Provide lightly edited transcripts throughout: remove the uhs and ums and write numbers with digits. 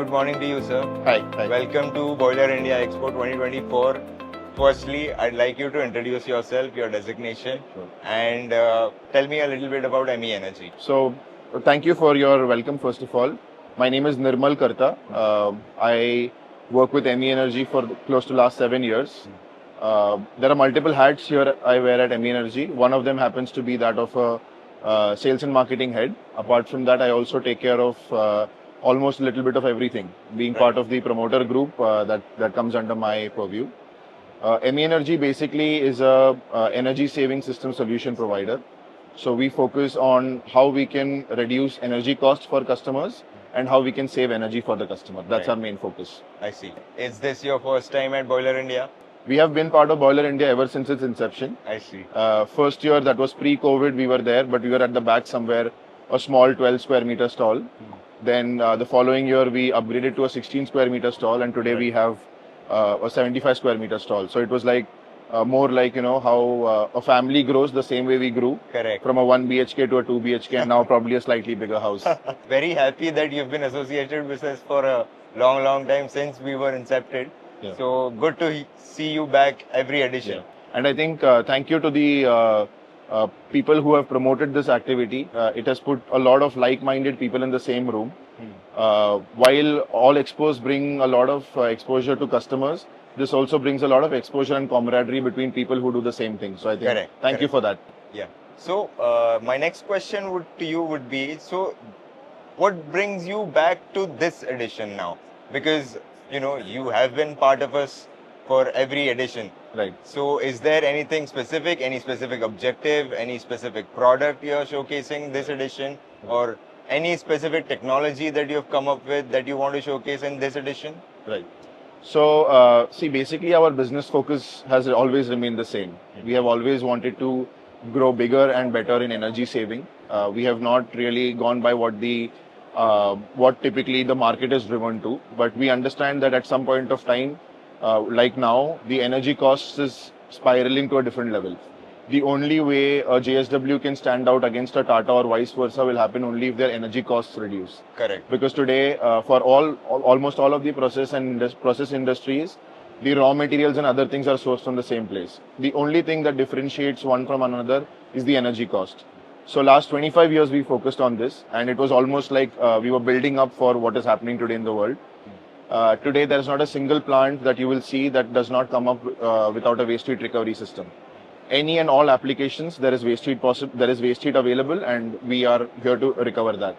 good morning to you, sir. Hi. Welcome to Boiler India Expo 2024. Firstly, I'd like you to introduce yourself, your designation, and tell me a little bit about ME Energy. So, thank you for your welcome, first of all. My name is Nirmal Kartha. I work with ME Energy for close to last 7 years. There are multiple hats here I wear at ME Energy. One of them happens to be that of a sales and marketing head. Apart from that, I also take care of almost a little bit of everything. Being part of the promoter group, that comes under my purview. ME Energy basically is a energy saving system solution provider. So we focus on how we can reduce energy costs for customers and how we can save energy for the customer. That's our main focus. I see. Is this your first time at Boiler India? We have been part of Boiler India ever since its inception. I see. First year, that was pre-COVID, we were there, but we were at the back somewhere, a small 12 square meter stall. Then the following year, we upgraded to a 16 square meter stall, and today we have a 75 square meter stall. So it was like more like, how a family grows, the same way we grew. Correct. From a 1 BHK to a 2 BHK, and now probably a slightly bigger house. Very happy that you've been associated with us for a long time since we were incepted. Yeah. So good to see you back every edition. Yeah. And I think thank you to the people who have promoted this activity. It has put a lot of like-minded people in the same room. While all expos bring a lot of exposure to customers, this also brings a lot of exposure and camaraderie between people who do the same thing. So I think thank you for that. Yeah. So my next question to you would be, so what brings you back to this edition now? Because you have been part of us for every edition. Right. So is there anything specific, any specific objective, any specific product you're showcasing this edition, or any specific technology that you've come up with that you want to showcase in this edition? Right. So, see, basically our business focus has always remained the same. We have always wanted to grow bigger and better in energy saving. We have not really gone by what typically the market is driven to, but we understand that at some point of time, like now, the energy costs is spiraling to a different level. The only way a JSW can stand out against a Tata or vice versa will happen only if their energy costs reduce. Correct. Because today, for almost all of the process industries, the raw materials and other things are sourced from the same place. The only thing that differentiates one from another is the energy cost. So last 25 years we focused on this, and it was almost like we were building up for what is happening today in the world. Today there is not a single plant that you will see that does not come up without a waste heat recovery system. Any and all applications, there is waste heat available, and we are here to recover that.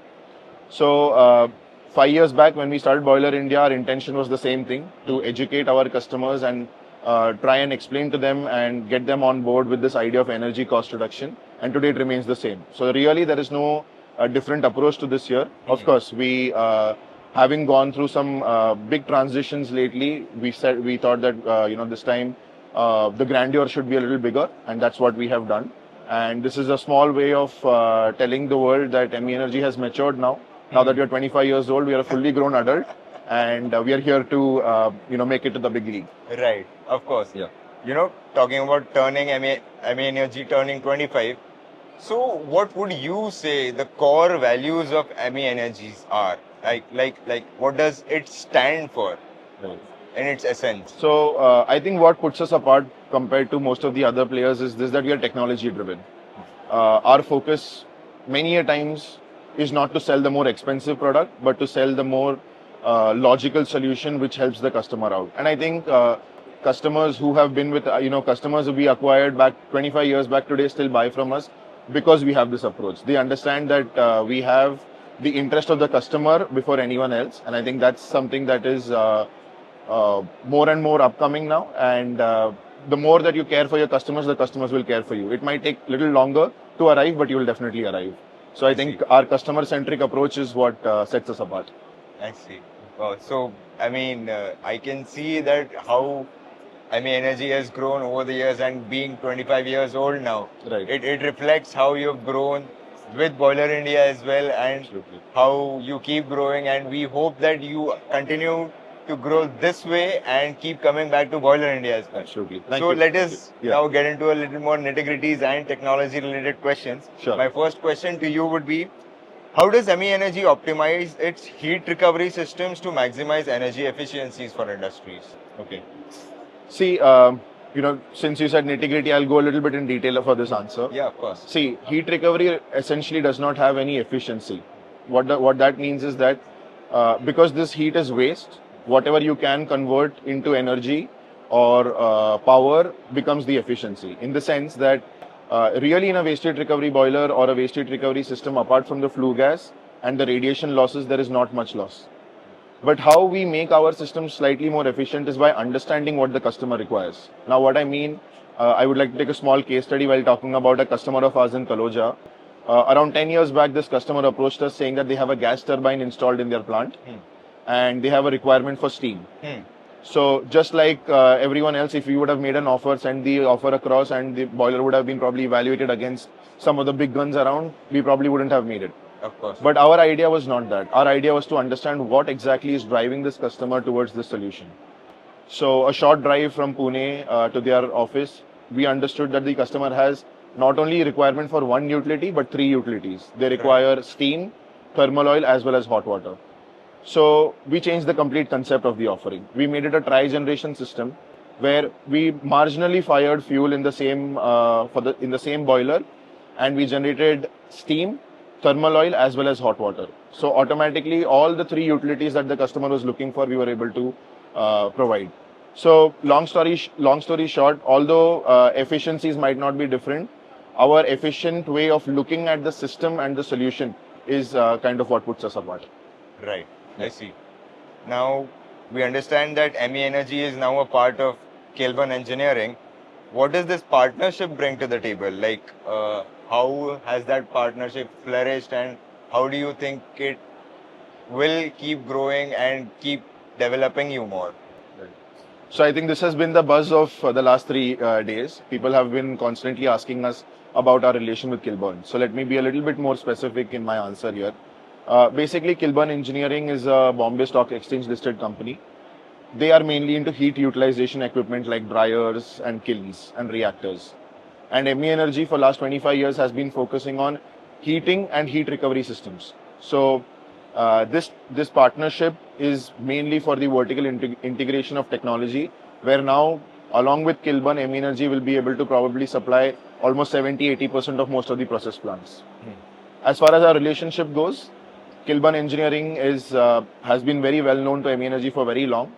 So 5 years back when we started Boiler India, our intention was the same thing, to educate our customers and try and explain to them and get them on board with this idea of energy cost reduction. And today it remains the same. So really there is no different approach to this year. Of course, we having gone through some big transitions lately, we thought that this time the grandeur should be a little bigger, and that's what we have done. And this is a small way of telling the world that ME Energy has matured now. Now that we are 25 years old, we are a fully grown adult, and we are here to make it to the big league. Right, of course. Yeah. Talking about turning ME Energy turning 25. So what would you say the core values of ME Energies are? Like what does it stand for? Right. In its essence? So I think what puts us apart compared to most of the other players is this, that we are technology driven. Our focus many a times is not to sell the more expensive product, but to sell the more logical solution which helps the customer out. And I think customers who have been with, customers who we acquired back 25 years back today still buy from us because we have this approach. They understand that we have the interest of the customer before anyone else. And I think that's something that is more and more upcoming now, and the more that you care for your customers, the customers will care for you. It might take a little longer to arrive, but you will definitely arrive. So I think our customer-centric approach is what sets us apart. I see. Wow. So, I can see that how Energy has grown over the years, and being 25 years old now, right. It reflects how you've grown with Boiler India as well, and Absolutely. How you keep growing, and we hope that you continue to grow this way and keep coming back to Boiler India as well. Absolutely. So let us now get into a little more nitty-gritties and technology-related questions. Sure. My first question to you would be, How does ME Energy optimize its heat recovery systems to maximize energy efficiencies for industries? Okay. See, since you said nitty-gritty, I'll go a little bit in detail for this answer. Yeah, of course. See, heat recovery essentially does not have any efficiency. What that means is that because this heat is waste, whatever you can convert into energy or power becomes the efficiency. In the sense that really in a waste heat recovery boiler or a waste heat recovery system, apart from the flue gas and the radiation losses, there is not much loss. But how we make our system slightly more efficient is by understanding what the customer requires. Now, what I mean, I would like to take a small case study while talking about a customer of ours in Kaloja. Around 10 years back, this customer approached us saying that they have a gas turbine installed in their plant and they have a requirement for steam. So just like everyone else, if we would have made an offer, sent the offer across and the boiler would have been probably evaluated against some of the big guns around, we probably wouldn't have made it. Of course. But our idea was not that. Our idea was to understand what exactly is driving this customer towards this solution. So a short drive from Pune to their office, we understood that the customer has not only requirement for one utility, but three utilities. They require steam, thermal oil, as well as hot water. So we changed the complete concept of the offering. We made it a tri-generation system where we marginally fired fuel in the same in the same boiler, and we generated steam, thermal oil, as well as hot water. So automatically, all the three utilities that the customer was looking for, we were able to provide. So long story short, although efficiencies might not be different, our efficient way of looking at the system and the solution is kind of what puts us apart. Right. I see. Now, we understand that ME Energy is now a part of Kilburn Engineering. What does this partnership bring to the table? Like, how has that partnership flourished, and how do you think it will keep growing and keep developing you more? So I think this has been the buzz of the last 3 days. People have been constantly asking us about our relation with Kilburn. So let me be a little bit more specific in my answer here. Basically, Kilburn Engineering is a Bombay Stock Exchange listed company. They are mainly into heat utilization equipment like dryers and kilns and reactors. And ME Energy for last 25 years has been focusing on heating and heat recovery systems. So this partnership is mainly for the vertical integration of technology, where now along with Kilburn, ME Energy will be able to probably supply almost 70-80% of most of the process plants. As far as our relationship goes, Kilburn Engineering has been very well known to ME Energy for very long,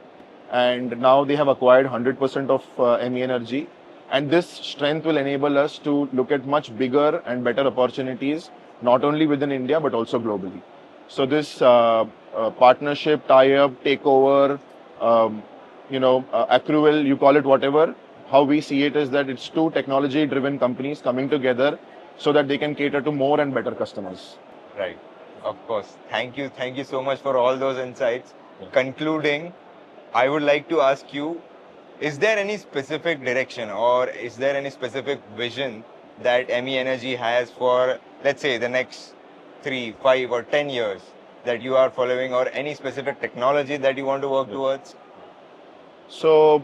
and now they have acquired 100% of ME Energy, and this strength will enable us to look at much bigger and better opportunities, not only within India but also globally. So this partnership, tie-up, takeover, accrual, you call it whatever, how we see it is that it's two technology-driven companies coming together so that they can cater to more and better customers. Right. Of course. Thank you. Thank you so much for all those insights. Yeah. Concluding, I would like to ask you, is there any specific direction or is there any specific vision that ME Energy has for, let's say, the next 3, 5 or 10 years that you are following, or any specific technology that you want to work towards? So,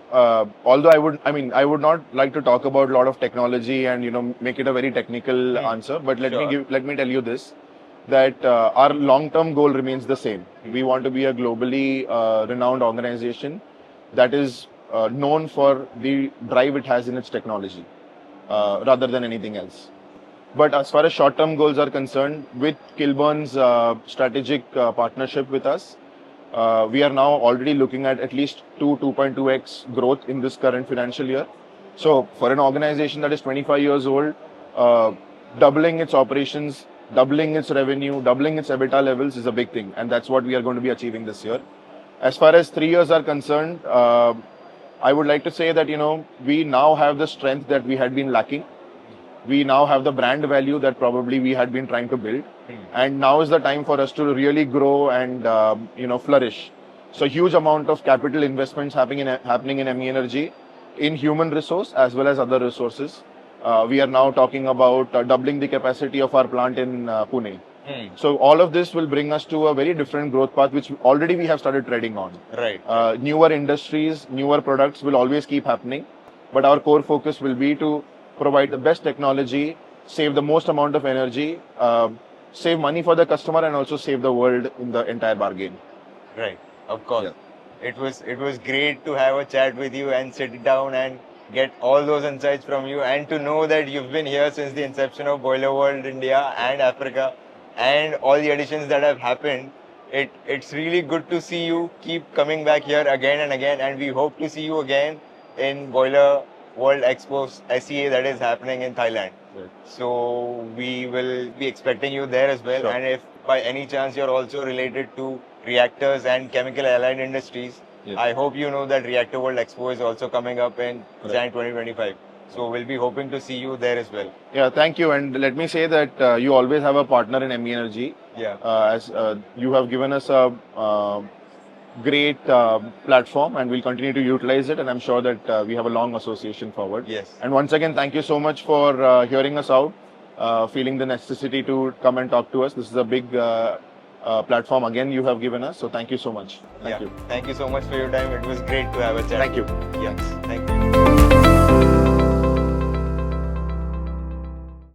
although I would not like to talk about a lot of technology and make it a very technical answer, but let me tell you this, that our long-term goal remains the same. We want to be a globally renowned organization that is known for the drive it has in its technology, rather than anything else. But as far as short-term goals are concerned, with Kilburn's strategic partnership with us, we are now already looking at least 2.2x growth in this current financial year. So for an organization that is 25 years old, doubling its operations, doubling its revenue, doubling its EBITDA levels is a big thing, and that's what we are going to be achieving this year. As far as 3 years are concerned, I would like to say that we now have the strength that we had been lacking. We now have the brand value that probably we had been trying to build, and now is the time for us to really grow and flourish. So huge amount of capital investments happening in ME Energy, in human resource as well as other resources. We are now talking about doubling the capacity of our plant in Pune. So all of this will bring us to a very different growth path, which already we have started treading on. Right. Newer industries, newer products will always keep happening, but our core focus will be to provide the best technology, save the most amount of energy, save money for the customer and also save the world in the entire bargain. Right, of course. Yeah. It was great to have a chat with you and sit down and get all those insights from you, and to know that you've been here since the inception of Boiler World India and Africa and all the additions that have happened. It's really good to see you keep coming back here again and again, and we hope to see you again in Boiler World Expo SEA that is happening in Thailand. Right. So we will be expecting you there as well. Sure. And if by any chance you're also related to reactors and chemical allied industries, Yes. I hope you know that Reactor World Expo is also coming up in Right. Jan 2025. So we'll be hoping to see you there as well. Yeah, thank you. And let me say that you always have a partner in ME Energy. Yeah. As you have given us a great platform, and we'll continue to utilize it. And I'm sure that we have a long association forward. Yes. And once again, thank you so much for hearing us out, feeling the necessity to come and talk to us. This is a big platform again you have given us. So thank you so much. Thank you. Thank you so much for your time. It was great to have a chat. Thank you. Yes. Thank you.